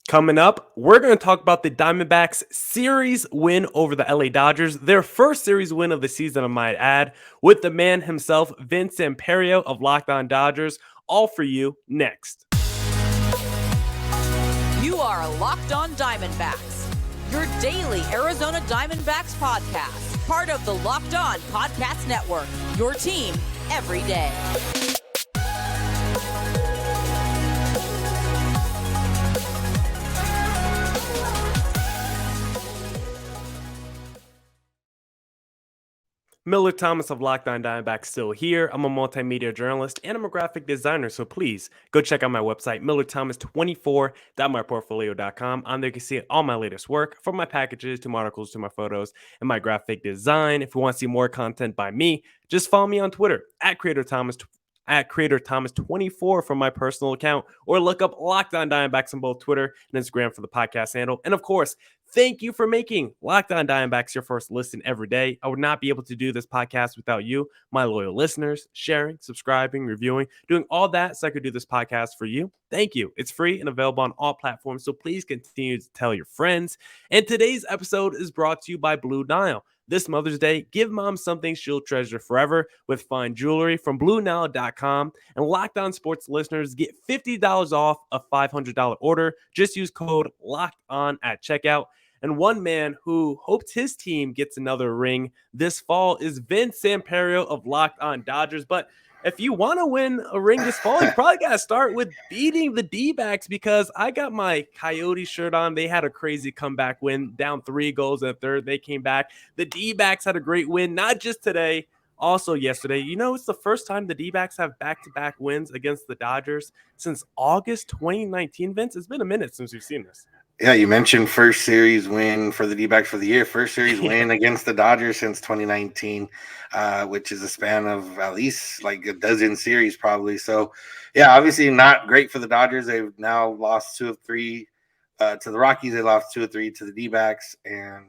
Coming up, we're going to talk about the Diamondbacks series win over the LA Dodgers, their first series win of the season, I might add, with the man himself, Vince Samperio of Locked On Dodgers. All for you next. You are Locked On Diamondbacks, your daily Arizona Diamondbacks podcast, part of the Locked On Podcast Network, your team every day. Millard Thomas of Locked On Diamondbacks still here. I'm a multimedia journalist and I'm a graphic designer, so please go check out my website, millardthomas24.myportfolio.com. On there you can see all my latest work, from my packages to my articles to my photos and my graphic design. If you want to see more content by me, just follow me on Twitter at CreatorThomas24 from my personal account, or look up Locked On Diamondbacks on both Twitter and Instagram for the podcast handle. And of course, thank you for making Locked On Diamondbacks your first listen every day. I would not be able to do this podcast without you, my loyal listeners, sharing, subscribing, reviewing, doing all that so I could do this podcast for you. Thank you. It's free and available on all platforms, so please continue to tell your friends. And today's episode is brought to you by Blue Nile. This Mother's Day, give mom something she'll treasure forever with fine jewelry from BlueNile.com. And Locked On Sports listeners get $50 off a $500 order. Just use code LOCKEDON at checkout. And one man who hopes his team gets another ring this fall is Vince Samperio of Locked On Dodgers. But if you want to win a ring this fall, you probably got to start with beating the D-backs, because I got my Coyote shirt on. They had a crazy comeback win, down 3 goals in the third. They came back. The D-backs had a great win, not just today, also yesterday. You know, it's the first time the D-backs have back-to-back wins against the Dodgers since August 2019, Vince. It's been a minute since we've seen this. Yeah, you mentioned first series win for the D-backs for the year. First series win against the Dodgers since 2019, which is a span of at least like a dozen series probably. So, yeah, obviously not great for the Dodgers. They've now lost 2 of 3 to the Rockies. They lost 2 of 3 to the D-backs, and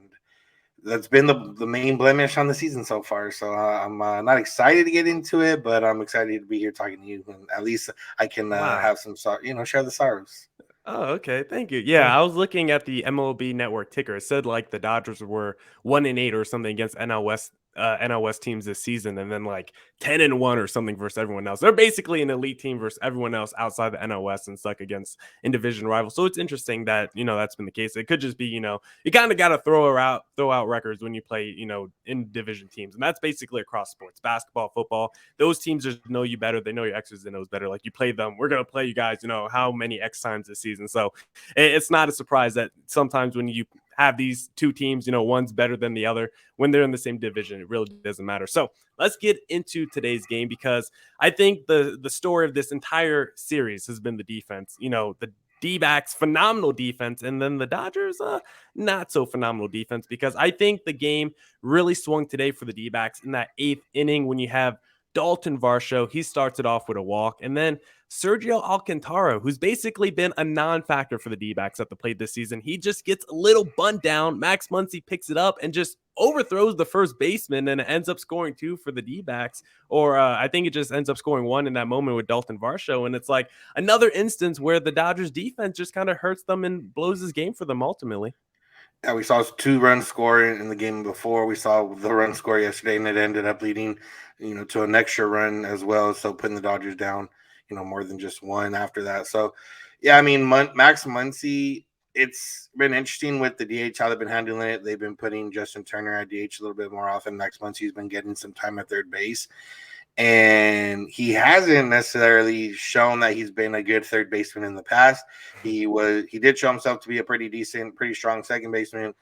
that's been the main blemish on the season so far. So I'm not excited to get into it, but I'm excited to be here talking to you. And at least I can have some, share the sorrows. Oh, okay. Thank you. Yeah, I was looking at the MLB Network ticker. It said like the Dodgers were 1-8 or something against NL West teams this season, and then like 10-1 or something versus everyone else. They're basically an elite team versus everyone else outside the NL West and stuck against in division rivals. So it's interesting that that's been the case. It could just be you kind of got to throw out records when you play in division teams, and that's basically across sports, basketball, football. Those teams just know you better. They know your X's and O's better. Like you play them, we're gonna play you guys. How many X times this season. So it's not a surprise that sometimes when you have these two teams, one's better than the other, when they're in the same division, it really doesn't matter. So let's get into today's game, because I think the story of this entire series has been the defense. The D-backs, phenomenal defense, and then the Dodgers, not so phenomenal defense, because I think the game really swung today for the D-backs in that 8th inning when you have Dalton Varsho. He starts it off with a walk, and then Sergio Alcantara, who's basically been a non-factor for the D-backs at the plate this season, he just gets a little bunt down. Max Muncy picks it up and just overthrows the first baseman, and it ends up scoring 2 for the D-backs. Or I think it just ends up scoring 1 in that moment with Dalton Varsho. And it's like another instance where the Dodgers defense just kind of hurts them and blows this game for them ultimately. Yeah, we saw 2 runs scored in the game before. We saw the run score yesterday, and it ended up leading, to an extra run as well. So putting the Dodgers down, more than just 1 after that. So, yeah, I mean, Max Muncy, it's been interesting with the DH, how they've been handling it. They've been putting Justin Turner at DH a little bit more often. Max Muncy's been getting some time at third base. And he hasn't necessarily shown that he's been a good third baseman in the past. He did show himself to be a pretty strong second baseman,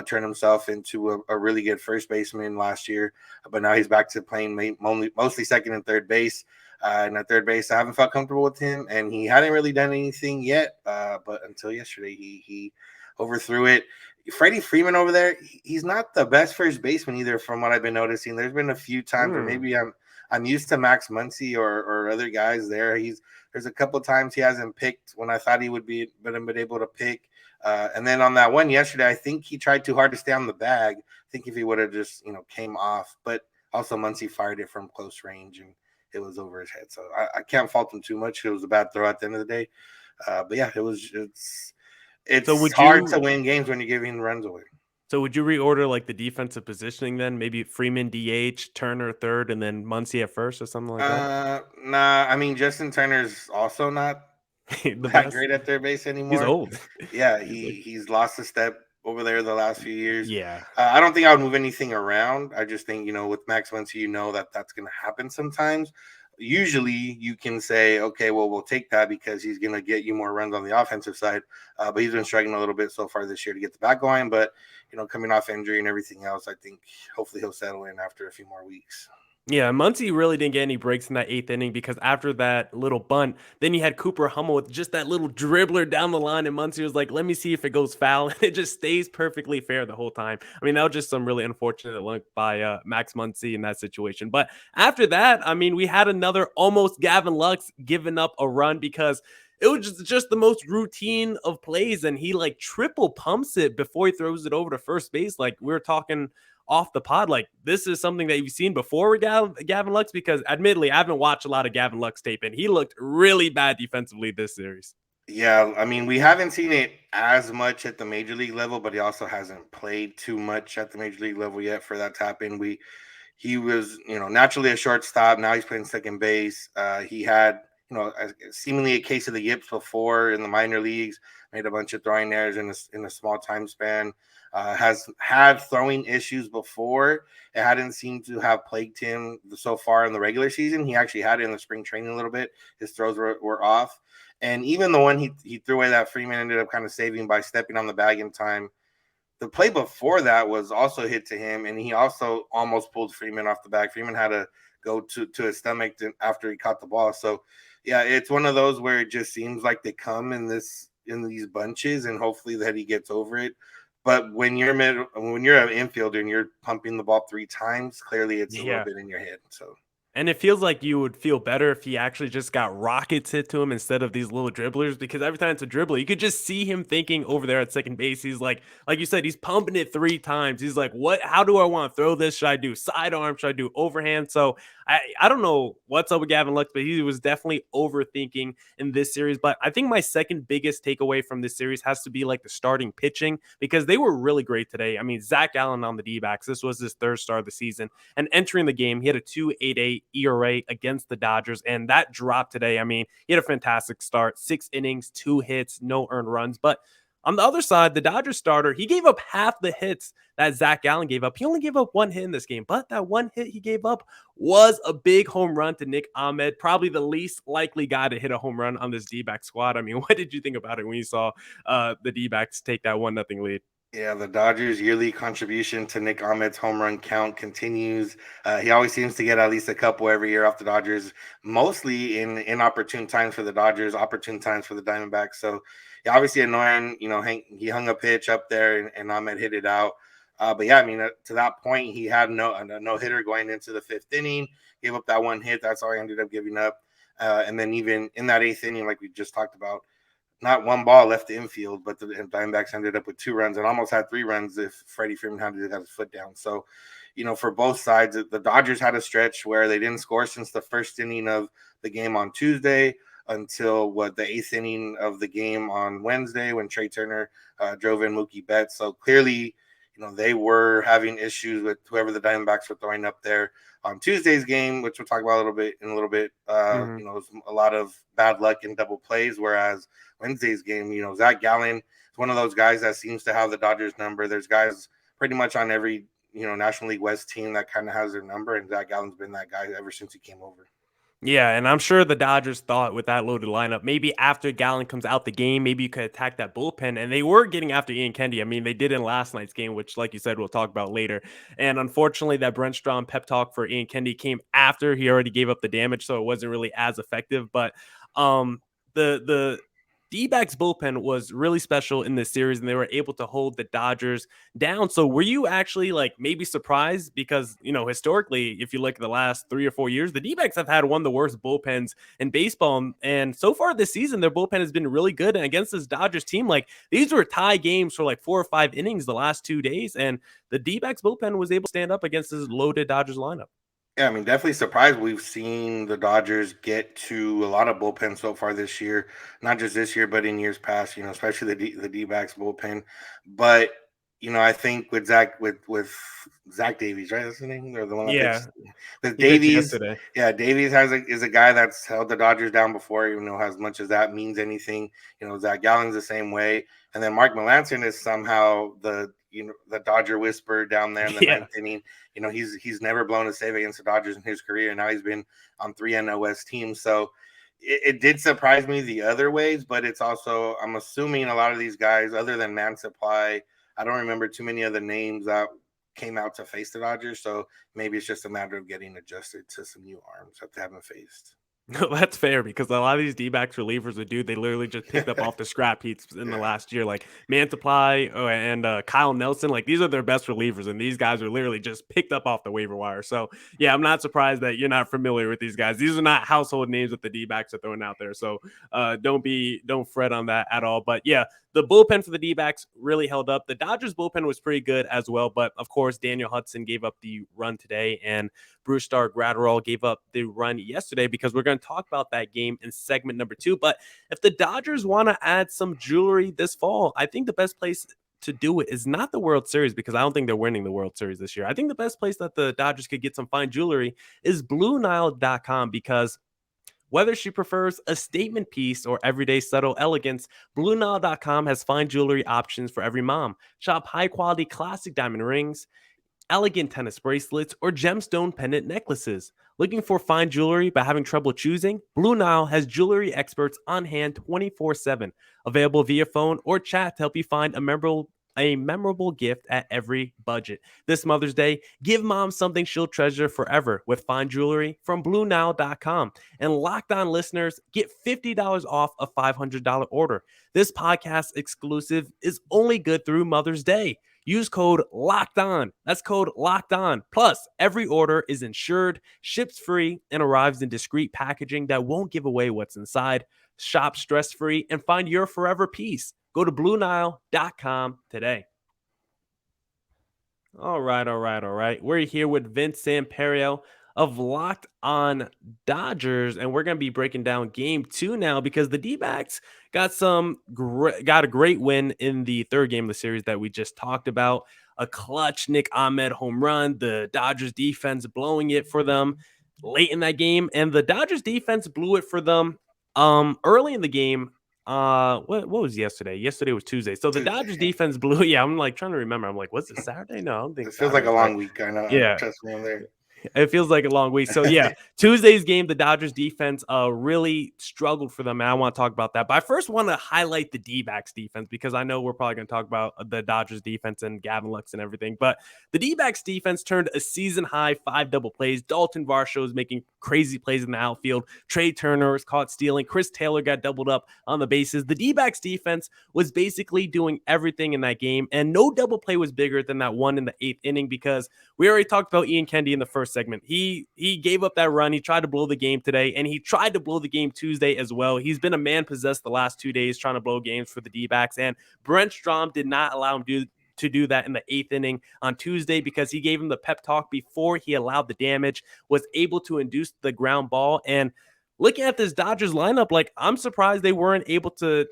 turned himself into a really good first baseman last year, but now he's back to playing mostly second and third base. And at third base, I haven't felt comfortable with him, and he hadn't really done anything yet, but until yesterday, he overthrew it. Freddie Freeman over there, he's not the best first baseman either, from what I've been noticing. There's been a few times where maybe I'm used to Max Muncy or other guys there. There's a couple of times he hasn't picked when I thought he would be, but been able to pick. And then on that one yesterday, I think he tried too hard to stay on the bag. I think if he would have just came off, but also Muncy fired it from close range and it was over his head. So I can't fault him too much. It was a bad throw at the end of the day. But yeah, So It's would hard to you win games when you're giving runs away. so would you reorder like the defensive positioning then? Maybe Freeman DH, Turner third, and then Muncy at first or something like that? Nah. I mean, Justin Turner's also not The that best. great at third base He's anymore. old. Yeah, He's like, he's lost a step over there the last few years. yeah. I don't think I would move anything around. I just think, with Max Muncy, that that's going to happen sometimes. Usually, you can say, okay, well, we'll take that because he's going to get you more runs on the offensive side. But he's been struggling a little bit so far this year to get the back going. But coming off injury and everything else, I think hopefully he'll settle in after a few more weeks. Yeah, Muncy really didn't get any breaks in that eighth inning because after that little bunt, then you had Cooper Hummel with just that little dribbler down the line, and Muncy was like, "Let me see if it goes foul," and it just stays perfectly fair the whole time. I mean, that was just some really unfortunate luck by Max Muncy in that situation. But after that, I mean, we had another almost Gavin Lux giving up a run because it was just the most routine of plays, and he like triple pumps it before he throws it over to first base. Like we were talking off the pod, like this is something that you've seen before with Gavin Lux, because admittedly I haven't watched a lot of Gavin Lux tape and he looked really bad defensively this series. Yeah, I mean, we haven't seen it as much at the major league level, but he also hasn't played too much at the major league level yet for that to happen. He was, naturally a shortstop. Now he's playing second base. He had, seemingly a case of the yips before in the minor leagues. Made a bunch of throwing errors in a small time span. Has had throwing issues before. It hadn't seemed to have plagued him so far in the regular season. He actually had it in the spring training a little bit. His throws were off. And even the one he threw away that Freeman ended up kind of saving by stepping on the bag in time. The play before that was also hit to him, and he also almost pulled Freeman off the bag. Freeman had to go to his stomach after he caught the ball. So, yeah, it's one of those where it just seems like they come in these bunches, and hopefully that he gets over it. But when you're an infielder and you're pumping the ball 3 times, clearly it's a little bit in your head. So. And it feels like you would feel better if he actually just got rockets hit to him instead of these little dribblers, because every time it's a dribbler, you could just see him thinking over there at second base. He's like you said, he's pumping it 3 times. He's like, how do I want to throw this? Should I do sidearm? Should I do overhand? So I don't know what's up with Gavin Lux, but he was definitely overthinking in this series. But I think my second biggest takeaway from this series has to be like the starting pitching, because they were really great today. I mean, Zach Allen on the D-backs, this was his 3rd start of the season. And entering the game, he had a 2.88 ERA against the Dodgers, and that dropped today. I mean, he had a fantastic start, 6 innings, 2 hits, no earned runs. But on the other side, the Dodgers starter, he gave up half the hits that Zach Allen gave up. He only gave up 1 hit in this game, but that 1 hit he gave up was a big home run to Nick Ahmed, probably the least likely guy to hit a home run on this D-back squad. I mean, what did you think about it when you saw the D-backs take that 1-0 lead? Yeah, the Dodgers' yearly contribution to Nick Ahmed's home run count continues. He always seems to get at least a couple every year off the Dodgers, mostly in inopportune times for the Dodgers, opportune times for the Diamondbacks. So, yeah, obviously annoying. He hung a pitch up there and Ahmed hit it out. But yeah, I mean, to that point, he had no hitter going into the 5th inning. Gave up that 1 hit. That's all he ended up giving up. And then even in that 8th inning, like we just talked about, not 1 ball left the infield, but the Diamondbacks ended up with 2 runs and almost had 3 runs if Freddie Freeman had to get his foot down. So, for both sides, the Dodgers had a stretch where they didn't score since the 1st inning of the game on Tuesday until the 8th inning of the game on Wednesday when Trey Turner drove in Mookie Betts. So clearly, they were having issues with whoever the Diamondbacks were throwing up there on Tuesday's game, which we'll talk about in a little bit. It was a lot of bad luck and double plays, whereas Wednesday's game, Zach Gallen is one of those guys that seems to have the Dodgers number. There's guys pretty much on every, National League West team that kind of has their number, and Zach Gallen's been that guy ever since he came over. Yeah, and I'm sure the Dodgers thought with that loaded lineup, maybe after Gallen comes out the game, maybe you could attack that bullpen. And they were getting after Ian Kennedy. I mean, they did in last night's game, which, like you said, we'll talk about later. And unfortunately, that Brent Strom pep talk for Ian Kennedy came after he already gave up the damage, so it wasn't really as effective. But the D-backs bullpen was really special in this series, and they were able to hold the Dodgers down. So were you actually like maybe surprised? Because, historically, if you look at the last 3 or 4 years, the D-backs have had one of the worst bullpens in baseball. And so far this season, their bullpen has been really good. And against this Dodgers team, like these were tie games for like 4 or 5 innings the last 2 days. And the D-backs bullpen was able to stand up against this loaded Dodgers lineup. Yeah, I mean, definitely surprised. We've seen the Dodgers get to a lot of bullpen so far this year, not just this year, but in years past. Especially the D-backs bullpen. But I think with Zach Davies, right? That's the name, or the one that pitched Yeah, with he pitched Davies. yesterday. Yeah, Davies is a guy that's held the Dodgers down before. As much as that means anything. Zach Gallen's the same way, and then Mark Melancon is somehow the Dodger whisperer down there in the Yeah. ninth inning. He's never blown a save against the Dodgers in his career. Now he's been on 3 NOS teams. So it did surprise me the other ways, but it's also, I'm assuming a lot of these guys, other than Man Supply, I don't remember too many other names that came out to face the Dodgers. So maybe it's just a matter of getting adjusted to some new arms that they haven't faced. No, that's fair because a lot of these D-backs relievers they literally just picked up off the scrap heaps in the Yeah. last year, like Mantiply and Kyle Nelson. Like these are their best relievers, and these guys are literally just picked up off the waiver wire. So yeah, I'm not surprised that you're not familiar with these guys. These are not household names that the D-backs are throwing out there. So don't fret on that at all. But yeah, the bullpen for the D-backs really held up. The Dodgers bullpen was pretty good as well, but of course Daniel Hudson gave up the run today, and Bruce Star Gratterall gave up the run yesterday because we're going to talk about that game in segment number 2. But if the Dodgers want to add some jewelry this fall, I think the best place to do it is not the World Series because I don't think they're winning the World Series this year. I think the best place that the Dodgers could get some fine jewelry is BlueNile.com because whether she prefers a statement piece or everyday subtle elegance, BlueNile.com has fine jewelry options for every mom. Shop high quality classic diamond rings, elegant tennis bracelets, or gemstone pendant necklaces. Looking for fine jewelry but having trouble choosing? Blue Nile has jewelry experts on hand 24/7, available via phone or chat to help you find a memorable gift at every budget. This Mother's Day, give mom something she'll treasure forever with fine jewelry from BlueNile.com. And Locked On listeners get $50 off a $500 order. This podcast exclusive is only good through Mother's Day. Use code LOCKED ON. That's code LOCKED ON. Plus, every order is insured, ships free, and arrives in discreet packaging that won't give away what's inside. Shop stress-free and find your forever peace. Go to BlueNile.com today. All right. We're here with Vince Samperio of Locked On Dodgers, and we're going to be breaking down game 2 now because the D-backs got a great win in the third game of the series that we just talked about. A clutch Nick Ahmed home run, the Dodgers defense blowing it for them late in that game, and the Dodgers defense blew it for them early in the game. What was yesterday? Yesterday was Tuesday. So the Dodgers defense blew. Yeah, I'm like trying to remember. I'm like, was it Saturday? No, I don't think It feels like Saturday. a long week. I know. Yeah, Trust me, I'm there. it feels like a long week. So yeah, Tuesday's game, the Dodgers defense really struggled for them. And I want to talk about that. But I first want to highlight the D-backs defense because I know we're probably going to talk about the Dodgers defense and Gavin Lux and everything. But the D-backs defense turned a season high 5 double plays. Dalton Varsho is making crazy plays in the outfield. Trey Turner was caught stealing. Chris Taylor got doubled up on the bases. The D-backs defense was basically doing everything in that game. And no double play was bigger than that one in the 8th inning because we already talked about Ian Kennedy in the first segment. He gave up that run. He tried to blow the game today, and he tried to blow the game Tuesday as well. He's been a man possessed the last 2 days trying to blow games for the D-backs, and Brent Strom did not allow him to do that in the 8th inning on Tuesday because he gave him the pep talk before he allowed the damage, was able to induce the ground ball. And looking at this Dodgers lineup, like I'm surprised they weren't able to,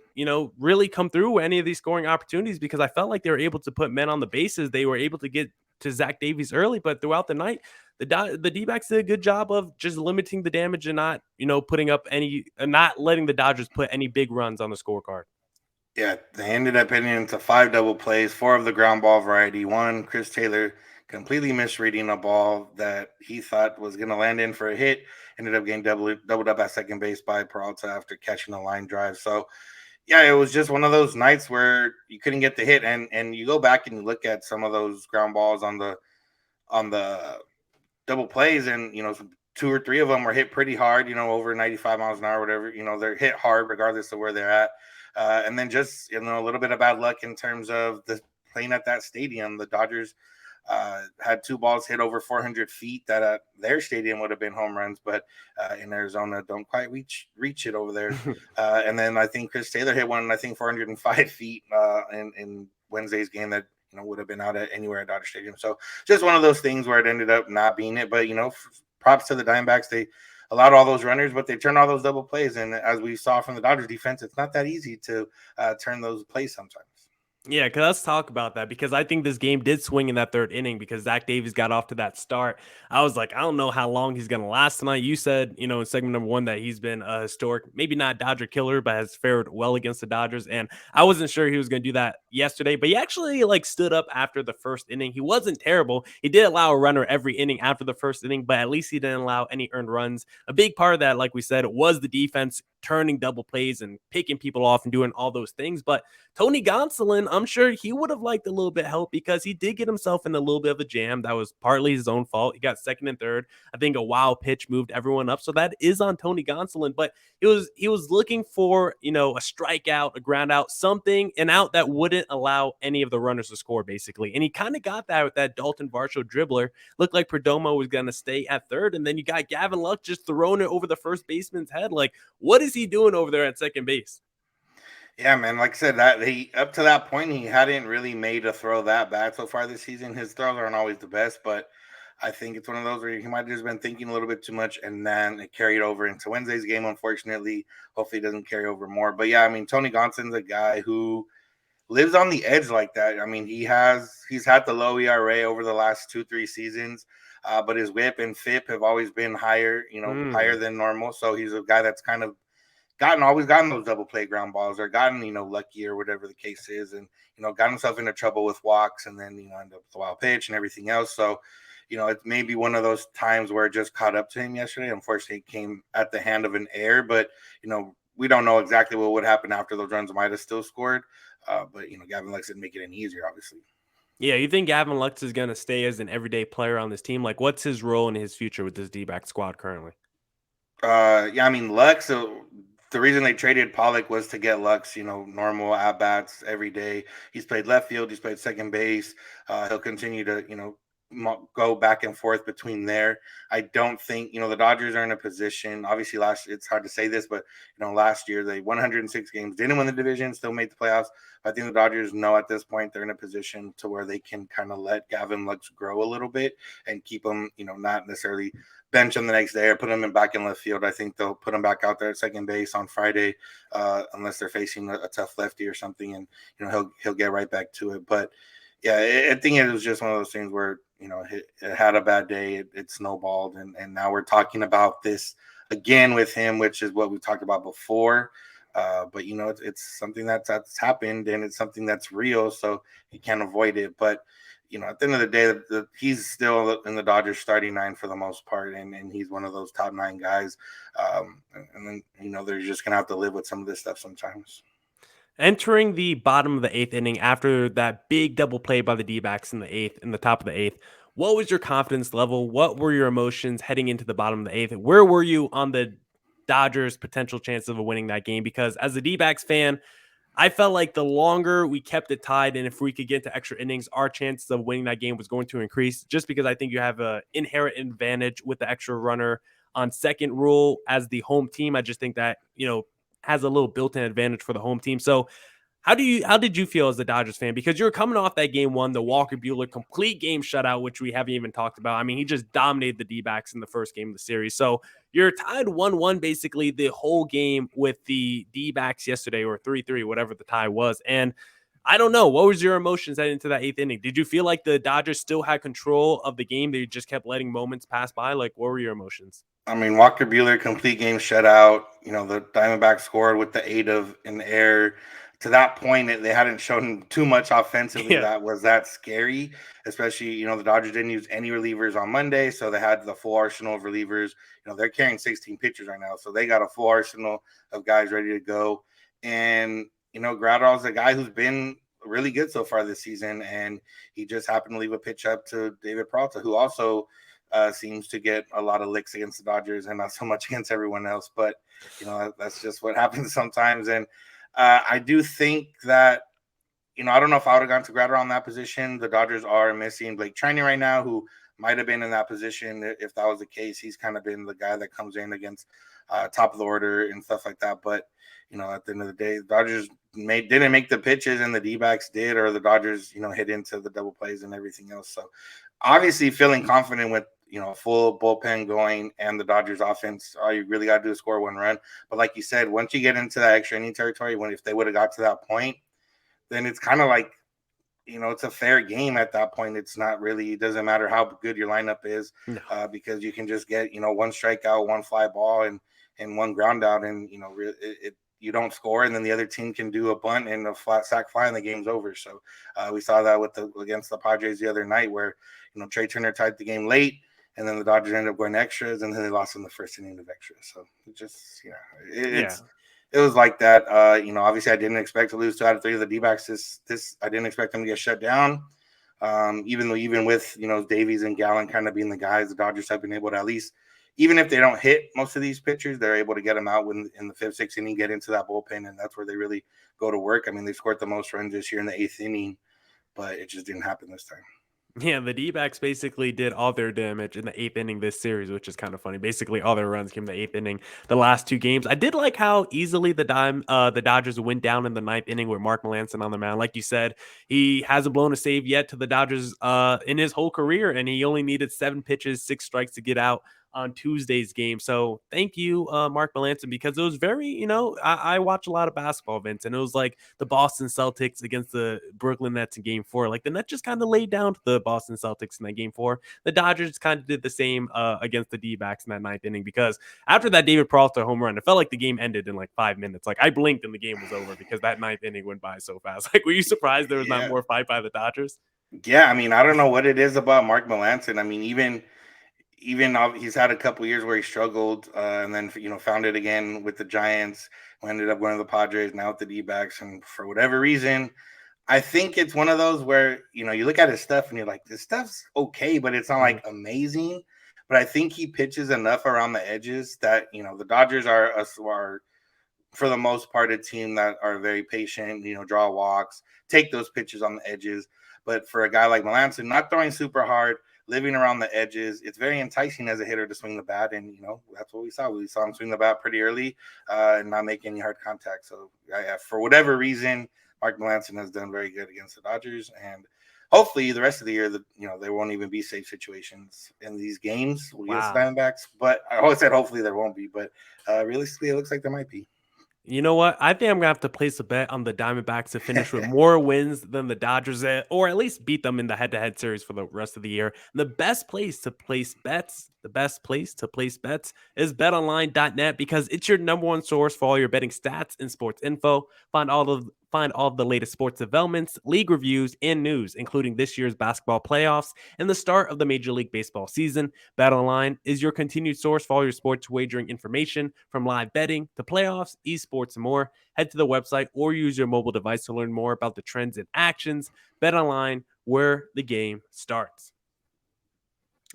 really come through with any of these scoring opportunities because I felt like they were able to put men on the bases. They were able to get to Zach Davies early, but throughout the night, the D-backs did a good job of just limiting the damage and not, putting up not letting the Dodgers put any big runs on the scorecard. Yeah, they ended up hitting into 5 double plays, 4 of the ground ball variety. One, Chris Taylor completely misreading a ball that he thought was going to land in for a hit, ended up getting doubled up at second base by Peralta after catching a line drive. So, yeah, it was just one of those nights where you couldn't get the hit, and you go back and you look at some of those ground balls on the double plays, and 2 or 3 of them were hit pretty hard, over 95 miles an hour, whatever. They're hit hard regardless of where they're at. And then just a little bit of bad luck in terms of the playing at that stadium. The Dodgers had 2 balls hit over 400 feet that at their stadium would have been home runs, but in Arizona don't quite reach it over there. And then I think Chris Taylor hit one, 405 feet in Wednesday's game that would have been out at anywhere at Dodger Stadium. So just one of those things where it ended up not being it. But props to the Diamondbacks. They allowed all those runners, but they turned all those double plays. And as we saw from the Dodgers defense, it's not that easy to turn those plays sometimes. Yeah, because let's talk about that because I think this game did swing in that third inning because Zach Davies got off to that start. I was like, I don't know how long he's going to last tonight. You said, in segment number one that he's been a historic, maybe not Dodger killer, but has fared well against the Dodgers. And I wasn't sure he was going to do that yesterday, but he actually stood up after the first inning. He wasn't terrible. He did allow a runner every inning after the first inning, but at least he didn't allow any earned runs. A big part of that, like we said, was the defense turning double plays and picking people off and doing all those things. But Tony Gonsolin, I'm sure he would have liked a little bit of help because he did get himself in a little bit of a jam. That was partly his own fault. He got second and third. I think a wild pitch moved everyone up. So that is on Tony Gonsolin. But he was looking for, a strikeout, a ground out, something, an out that wouldn't allow any of the runners to score, basically. And he kind of got that with that Dalton Varsho dribbler. Looked like Perdomo was going to stay at third. And then you got Gavin Lux just throwing it over the first baseman's head. Like, what is he doing over there at second base? Yeah, man. Like I said, that he up to that point he hadn't really made a throw that bad so far this season. His throws aren't always the best, but I think it's one of those where he might have just been thinking a little bit too much, and then it carried over into Wednesday's game. Unfortunately, hopefully, it doesn't carry over more. But yeah, I mean, Tony Gonsolin's a guy who lives on the edge like that. I mean, he's had the low ERA over the last 2-3 seasons, but his WHIP and FIP have always been higher, higher than normal. So he's a guy that's kind of always gotten those double play ground balls or gotten, lucky or whatever the case is. And, got himself into trouble with walks and then, end up with a wild pitch and everything else. So, it may be one of those times where it just caught up to him yesterday. Unfortunately, it came at the hand of an error, but, we don't know exactly what would happen after those runs might have still scored. But, Gavin Lux didn't make it any easier, obviously. Yeah, you think Gavin Lux is going to stay as an everyday player on this team? Like, what's his role in his future with this D-back squad currently? Yeah, I mean, Lux, the reason they traded Pollock was to get Lux, normal at bats every day. He's played left field, he's played second base. He'll continue to, go back and forth between there. I don't think, the Dodgers are in a position. Obviously, it's hard to say this, but last year they won 106 games, didn't win the division, still made the playoffs. I think the Dodgers know at this point they're in a position to where they can kind of let Gavin Lux grow a little bit and keep him, not necessarily bench him the next day or put him back in left field. I think they'll put him back out there at second base on Friday, unless they're facing a tough lefty or something, and he'll get right back to it. But yeah, I think it was just one of those things where it had a bad day, it snowballed, and now we're talking about this again with him, which is what we talked about before. But it's something that's happened, and it's something that's real, so you can't avoid it. But at the end of the day, he's still in the Dodgers starting nine for the most part, and he's one of those top 9 guys. And then they're just gonna have to live with some of this stuff sometimes. Entering the bottom of the 8th inning after that big double play by the D-backs in the top of the 8th, what was your confidence level? What were your emotions heading into the bottom of the 8th? Where were you on the Dodgers' potential chance of winning that game? Because as a D-backs fan, I felt like the longer we kept it tied and if we could get to extra innings, our chances of winning that game was going to increase just because I think you have an inherent advantage with the extra runner on second rule as the home team. I just think that, has a little built-in advantage for the home team. So how did you feel as a Dodgers fan? Because you're coming off that game one, the Walker Buehler complete game shutout, which we haven't even talked about. I mean, he just dominated the D-backs in the first game of the series. So you're tied 1-1 basically the whole game with the D-backs yesterday, or 3-3, whatever the tie was. And I don't know. What was your emotions heading into that 8th inning? Did you feel like the Dodgers still had control of the game? They just kept letting moments pass by? Like, what were your emotions? I mean, Walker Buehler, complete game shutout. The Diamondbacks scored with the 8 of an error. To that point, they hadn't shown too much offensively that was that scary, especially, the Dodgers didn't use any relievers on Monday, so they had the full arsenal of relievers. They're carrying 16 pitchers right now, so they got a full arsenal of guys ready to go. And, Gradall's a guy who's been really good so far this season, and he just happened to leave a pitch up to David Peralta, who also seems to get a lot of licks against the Dodgers and not so much against everyone else. But, that's just what happens sometimes. And I do think that, I don't know if I would have gone to Gradall on that position. The Dodgers are missing Blake Treinen right now, who might have been in that position if that was the case. He's kind of been the guy that comes in against top of the order and stuff like that. But, at the end of the day, the Dodgers didn't make the pitches and the D-backs did, or the Dodgers, hit into the double plays and everything else. So obviously feeling confident with full bullpen going and the Dodgers offense, all you really got to do is score 1 run. But like you said, once you get into that extra inning territory, if they would have got to that point, then it's kind of like, it's a fair game at that point. It's not really, it doesn't matter how good your lineup is, No. because you can just get, 1 strikeout, 1 fly ball, and 1 ground out, and you don't score, and then the other team can do a bunt and a flat sack fly, and the game's over. So we saw that against the Padres the other night, where Trey Turner tied the game late, and then the Dodgers ended up going extras, and then they lost in the first inning of extras. So it just, it was like that. Obviously I didn't expect to lose 2 out of 3 of the D-backs. I didn't expect them to get shut down. Even with Davies and Gallen kind of being the guys, the Dodgers have been able to, at least, even if they don't hit most of these pitchers, they're able to get them out in the 5th, 6th inning, get into that bullpen, and that's where they really go to work. I mean, they scored the most runs this year in the 8th inning, but it just didn't happen this time. Yeah, the D-backs basically did all their damage in the 8th inning this series, which is kind of funny. Basically, all their runs came in the 8th inning the last 2 games. I did like how easily the Dodgers went down in the 9th inning with Mark Melancon on the mound. Like you said, he hasn't blown a save yet to the Dodgers in his whole career, and he only needed 7 pitches, 6 strikes to get out on Tuesday's game. So thank you, Mark Melancon, because it was very, I watch a lot of basketball, Vince, and it was like the Boston Celtics against the Brooklyn Nets in game 4. Like the Nets just kind of laid down to the Boston Celtics in that game 4. The Dodgers kind of did the same against the D-backs in that 9th inning, because after that David Peralta home run, it felt like the game ended in like 5 minutes. Like I blinked and the game was over because that 9th inning went by so fast. Like, were you surprised there was not more fight by the Dodgers? Yeah, I mean, I don't know what it is about Mark Melancon. I mean, even he's had a couple years where he struggled, and then found it again with the Giants, who ended up going to the Padres, now with the D-backs, and for whatever reason, I think it's one of those where you look at his stuff and you're like, this stuff's okay, but it's not like amazing. But I think he pitches enough around the edges that the Dodgers are for the most part a team that are very patient, draw walks, take those pitches on the edges. But for a guy like Melancon, not throwing super hard, living around the edges, it's very enticing as a hitter to swing the bat. And, that's what we saw. We saw him swing the bat pretty early and not make any hard contact. So, for whatever reason, Mark Melancon has done very good against the Dodgers. And hopefully the rest of the year, there won't even be safe situations in these games against the Diamondbacks. But I always said hopefully there won't be. But realistically, it looks like there might be. You know what? I think I'm gonna have to place a bet on the Diamondbacks to finish with more wins than the Dodgers, or at least beat them in the head-to-head series for the rest of the year. The best place to place bets is betonline.net, because it's your number one source for all your betting stats and sports info. Find all of the latest sports developments, league reviews, and news, including this year's basketball playoffs and the start of the Major League Baseball season. BetOnline is your continued source for all your sports wagering information, from live betting to playoffs, esports, and more. Head to the website or use your mobile device to learn more about the trends and actions. BetOnline, where the game starts.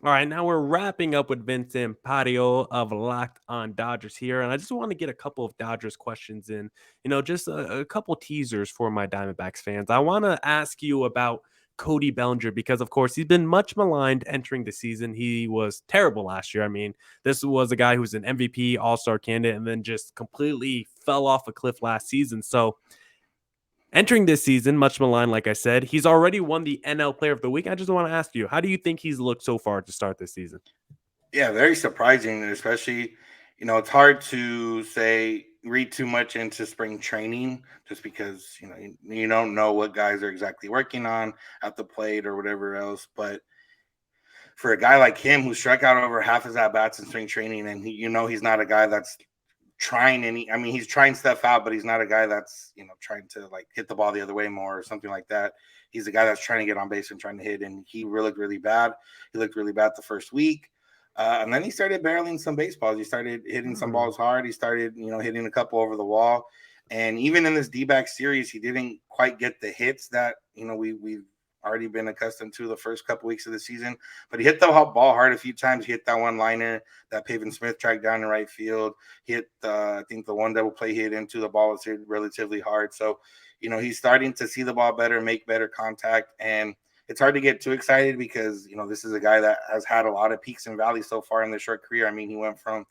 All right, now we're wrapping up with Vince Samperio of Locked On Dodgers here, and I just want to get a couple of Dodgers questions in, just a couple teasers for my Diamondbacks fans. I want to ask you about Cody Bellinger, because, of course, he's been much maligned entering the season. He was terrible last year. I mean, this was a guy who was an MVP, All-Star candidate, and then just completely fell off a cliff last season. So, entering this season, much maligned, like I said, he's already won the NL Player of the Week. I just want to ask you, how do you think he's looked so far to start this season? Yeah, very surprising, and especially, it's hard to read too much into spring training, just because, you don't know what guys are exactly working on at the plate or whatever else. But for a guy like him who struck out over half his at-bats in spring training, and he's not a guy that's trying he's trying stuff out, but he's not a guy that's trying to like hit the ball the other way more or something like that. He's a guy that's trying to get on base and trying to hit, and he looked really bad. He looked really bad the first week, and then he started barreling some baseballs. He started hitting some balls hard. He started hitting a couple over the wall, and even in this D-back series, he didn't quite get the hits that we've already been accustomed to the first couple weeks of the season. But he hit the ball hard a few times. He hit that one liner that Pavin Smith tracked down in right field. He hit I think the one double play hit into the ball was hit relatively hard. So he's starting to see the ball better, make better contact, and it's hard to get too excited because this is a guy that has had a lot of peaks and valleys so far in their short career. I mean, he went from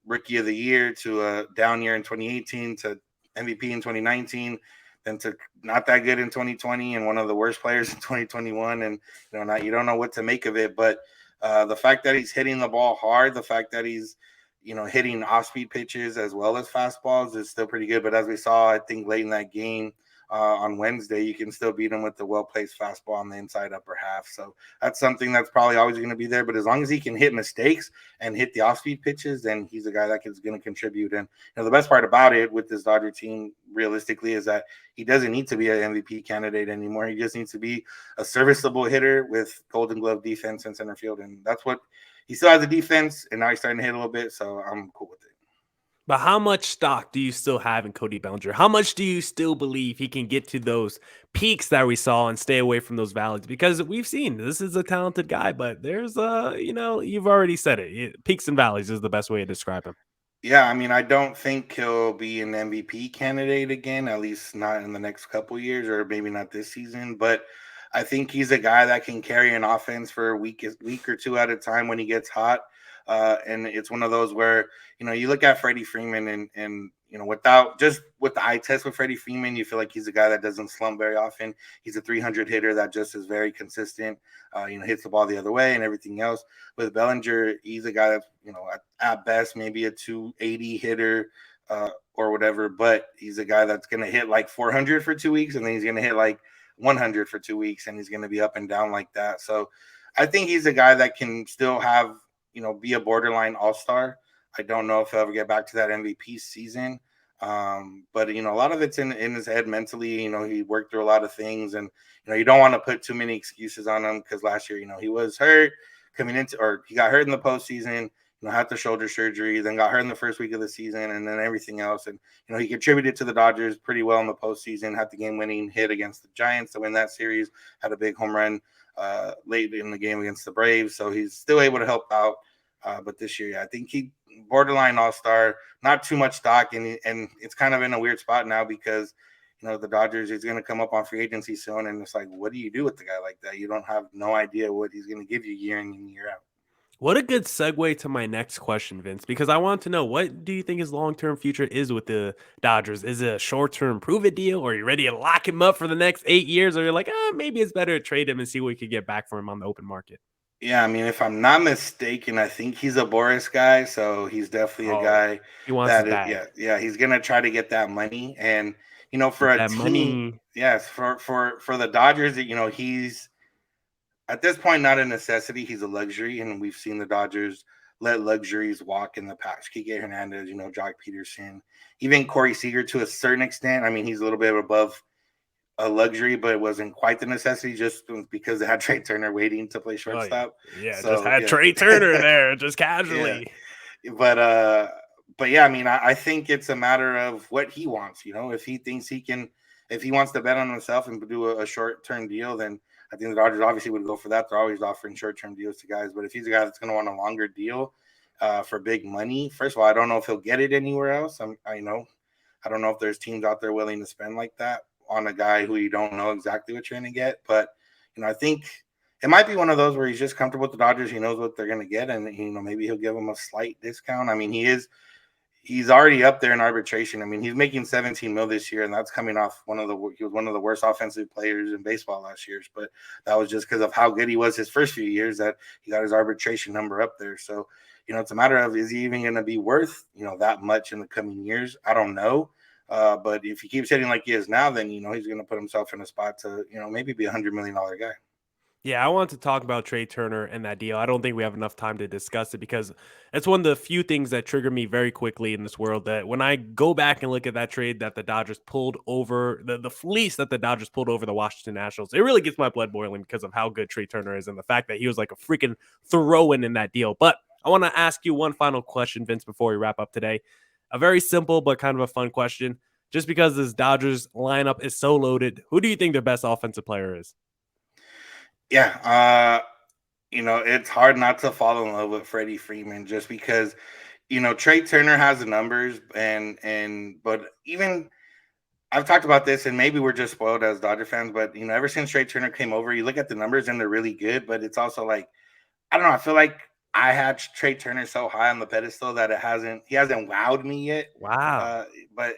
rookie of the year to a down year in 2018 to MVP in 2019, then to not that good in 2020 and one of the worst players in 2021. And you don't know what to make of it. But The fact that he's hitting the ball hard, the fact that he's hitting off-speed pitches as well as fastballs is still pretty good. But as we saw, I think late in that game on Wednesday, you can still beat him with the well-placed fastball on the inside upper half. So that's something that's probably always going to be there. But as long as he can hit mistakes and hit the off-speed pitches, then he's a guy that is going to contribute. And the best part about it with this Dodger team, realistically, is that he doesn't need to be an MVP candidate anymore. He just needs to be a serviceable hitter with Golden Glove defense and center field, and that's what he still has the defense, and now he's starting to hit a little bit, so I'm cool with it. But how much stock do you still have in Cody Bellinger? How much do you still believe he can get to those peaks that we saw and stay away from those valleys? Because we've seen this is a talented guy, but there's you've already said it. Peaks and valleys is the best way to describe him. Yeah, I mean, I don't think he'll be an MVP candidate again, at least not in the next couple years, or maybe not this season. But I think he's a guy that can carry an offense for a week or two at a time when he gets hot. And it's one of those where you look at Freddie Freeman and without just with the eye test with Freddie Freeman, you feel like he's a guy that doesn't slump very often. He's a 300 hitter that just is very consistent. Hits the ball the other way and everything else. With Bellinger, he's a guy that's at best maybe a 280 hitter or whatever, but he's a guy that's going to hit like 400 for 2 weeks, and then he's going to hit like 100 for 2 weeks, and he's going to be up and down like that. So I think he's a guy that can still have be a borderline all-star. I don't know if he'll ever get back to that MVP season. But a lot of it's in his head mentally. He worked through a lot of things, and you don't want to put too many excuses on him, because last year, he was hurt coming into, or he got hurt in the postseason, had the shoulder surgery, then got hurt in the first week of the season, and then everything else. And he contributed to the Dodgers pretty well in the postseason, had the game-winning hit against the Giants to win that series, had a big home run late in the game against the Braves. So he's still able to help out. But this year, I think he borderline all-star, not too much stock, and it's kind of in a weird spot now because the Dodgers is going to come up on free agency soon, and it's like, what do you do with a guy like that? You don't have no idea what he's going to give you year in and year out. What a good segue to my next question, Vince, because I want to know, what do you think his long-term future is with the Dodgers? Is it a short-term prove-it deal, or are you ready to lock him up for the next 8 years, or you're like, maybe it's better to trade him and see what we could get back for him on the open market? Yeah, I mean, if I'm not mistaken, I think he's a Boris guy, so he's definitely a guy he wants his bag. he's gonna try to get that money, and for a That team, money. yes, for the Dodgers, he's at this point not a necessity, he's a luxury, and we've seen the Dodgers let luxuries walk in the past. Kike Hernandez, Jock Peterson, even Corey Seager to a certain extent. I mean, he's a little bit above a luxury, but it wasn't quite the necessity, just because they had Trey Turner waiting to play shortstop. Just had Trey Turner there just casually. Yeah. But yeah, I mean, I think it's a matter of what he wants. If he thinks if he wants to bet on himself and do a short-term deal, then I think the Dodgers obviously would go for that. They're always offering short-term deals to guys, but if he's a guy that's going to want a longer deal for big money, first of all, I don't know if he'll get it anywhere else. I don't know if there's teams out there willing to spend like that on a guy who you don't know exactly what you're going to get. But, I think it might be one of those where he's just comfortable with the Dodgers. He knows what they're going to get, and, maybe he'll give them a slight discount. I mean, he's already up there in arbitration. I mean, he's making $17 million this year, and that's coming off he was one of the worst offensive players in baseball last year. But that was just because of how good he was his first few years that he got his arbitration number up there. So, it's a matter of, is he even going to be worth, that much in the coming years? I don't know. But if he keeps hitting like he is now, then, he's going to put himself in a spot to, maybe be $100 million guy. Yeah, I want to talk about Trey Turner and that deal. I don't think we have enough time to discuss it because it's one of the few things that trigger me very quickly in this world, that when I go back and look at that trade that the Dodgers pulled over, the fleece that the Dodgers pulled over the Washington Nationals, it really gets my blood boiling because of how good Trey Turner is and the fact that he was like a freaking throw-in in that deal. But I want to ask you one final question, Vince, before we wrap up today. A very simple but kind of a fun question. Just because this Dodgers lineup is so loaded, who do you think their best offensive player is? Yeah, it's hard not to fall in love with Freddie Freeman just because, Trey Turner has the numbers, but even I've talked about this, and maybe we're just spoiled as Dodger fans, but ever since Trey Turner came over, you look at the numbers and they're really good, but it's also like, I don't know, I feel like I had Trey Turner so high on the pedestal that he hasn't wowed me yet. Wow. But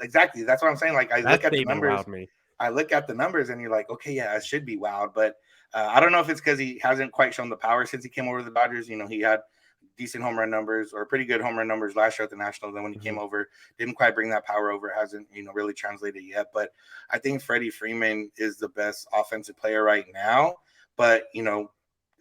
exactly, that's what I'm saying. Like, I That look at the statement numbers. wowed me. I look at the numbers and you're like, okay, yeah, it should be wild. But I don't know if it's because he hasn't quite shown the power since he came over to the Dodgers. He had decent home run numbers or pretty good home run numbers last year at the Nationals. Then when he came over, didn't quite bring that power over. Hasn't, really translated yet. But I think Freddie Freeman is the best offensive player right now. But,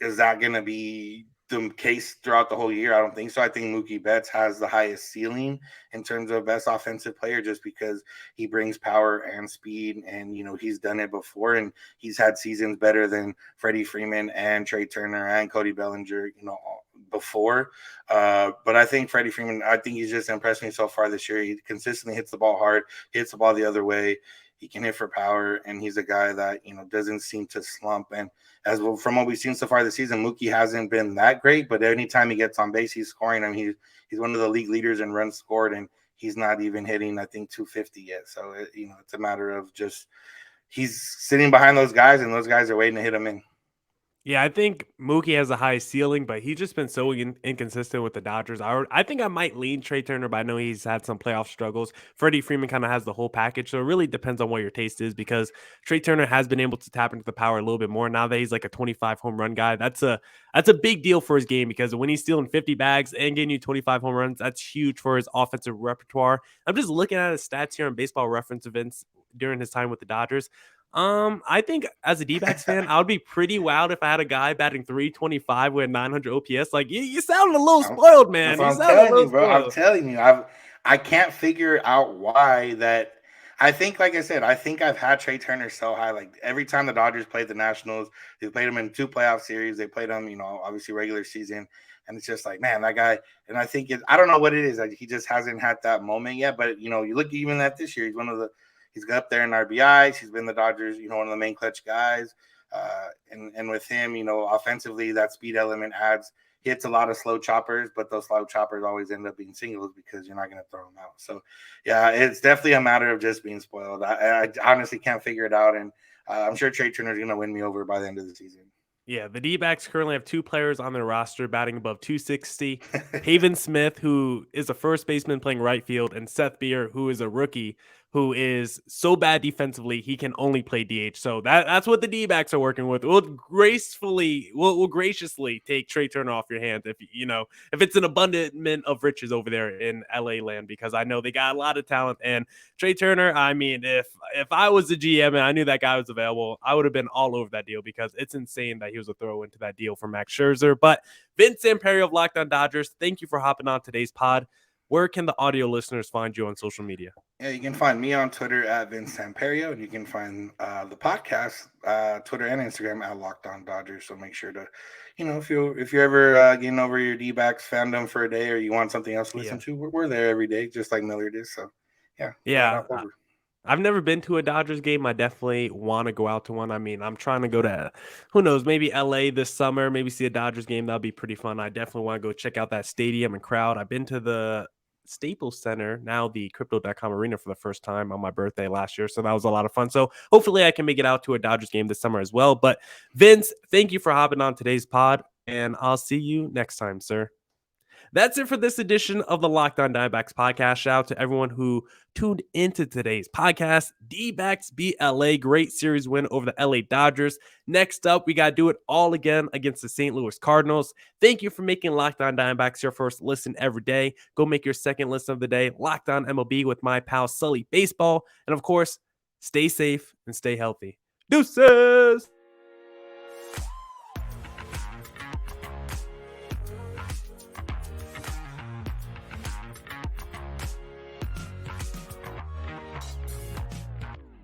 is that going to be the case throughout the whole year? I don't think so. I think Mookie Betts has the highest ceiling in terms of best offensive player just because he brings power and speed and, he's done it before and he's had seasons better than Freddie Freeman and Trey Turner and Cody Bellinger, before. But I think Freddie Freeman, I think he's just impressed me so far this year. He consistently hits the ball hard, hits the ball the other way. He can hit for power, and he's a guy that, doesn't seem to slump. And as well, from what we've seen so far this season, Mookie hasn't been that great, but anytime he gets on base, he's scoring. I mean, he's one of the league leaders in runs scored, and he's not even hitting, I think, 250 yet. So, it's a matter of just he's sitting behind those guys, and those guys are waiting to hit him in. Yeah, I think Mookie has a high ceiling, but he's just been so inconsistent with the Dodgers. I think I might lean Trey Turner, but I know he's had some playoff struggles. Freddie Freeman kind of has the whole package, so it really depends on what your taste is because Trey Turner has been able to tap into the power a little bit more now that he's like a 25 home run guy. That's a big deal for his game because when he's stealing 50 bags and getting you 25 home runs, that's huge for his offensive repertoire. I'm just looking at his stats here on Baseball Reference events during his time with the Dodgers. I think as a D-backs fan, I would be pretty wowed if I had a guy batting 325 with 900 OPS. Like you sound a little spoiled, man. I'm telling you, I can't figure out why that. I think, like I said, I've had Trey Turner so high. Like every time the Dodgers played the Nationals, they played him in 2 playoff series. They played him, obviously regular season. And it's just like, man, that guy. And I think I don't know what it is. Like, he just hasn't had that moment yet. But, you look even at this year, he's got up there in RBIs. He's been the Dodgers, one of the main clutch guys. And with him, offensively, that speed element adds. He hits a lot of slow choppers, but those slow choppers always end up being singles because you're not going to throw them out. So, yeah, it's definitely a matter of just being spoiled. I honestly can't figure it out. And I'm sure Trey Turner is going to win me over by the end of the season. Yeah, the D-backs currently have 2 players on their roster batting above 260. Haven Smith, who is a first baseman playing right field, and Seth Beer, who is a rookie who is so bad defensively he can only play DH. So that's what the D-backs are working with. We'll graciously take Trey Turner off your hands if it's an abundant of riches over there in LA land, because I know they got a lot of talent. And Trey Turner, I mean, if I was the GM and I knew that guy was available, I would have been all over that deal because it's insane that he was a throw into that deal for Max Scherzer. But Vince Samperio of Locked On Dodgers, thank you for hopping on today's pod. Where can the audio listeners find you on social media? Yeah, you can find me on Twitter at Vince Samperio, and you can find the podcast, Twitter and Instagram at Locked On Dodgers. So make sure to, if you're ever getting over your D-backs fandom for a day or you want something else to listen to, we're there every day, just like Millard is. So, yeah. I've never been to a Dodgers game. I definitely want to go out to one. I mean, I'm trying to go to, who knows, maybe LA this summer, maybe see a Dodgers game. That'll be pretty fun. I definitely want to go check out that stadium and crowd. I've been to the Staples Center, now the Crypto.com Arena, for the first time on my birthday last year. So that was a lot of fun. So hopefully I can make it out to a Dodgers game this summer as well. But Vince, thank you for hopping on today's pod, and I'll see you next time, sir. That's it for this edition of the Locked On Diamondbacks podcast. Shout out to everyone who tuned into today's podcast. D-backs beat LA. Great series win over the LA Dodgers. Next up, we got to do it all again against the St. Louis Cardinals. Thank you for making Locked On Diamondbacks your first listen every day. Go make your second listen of the day, Locked On MLB, with my pal Sully Baseball. And of course, stay safe and stay healthy. Deuces!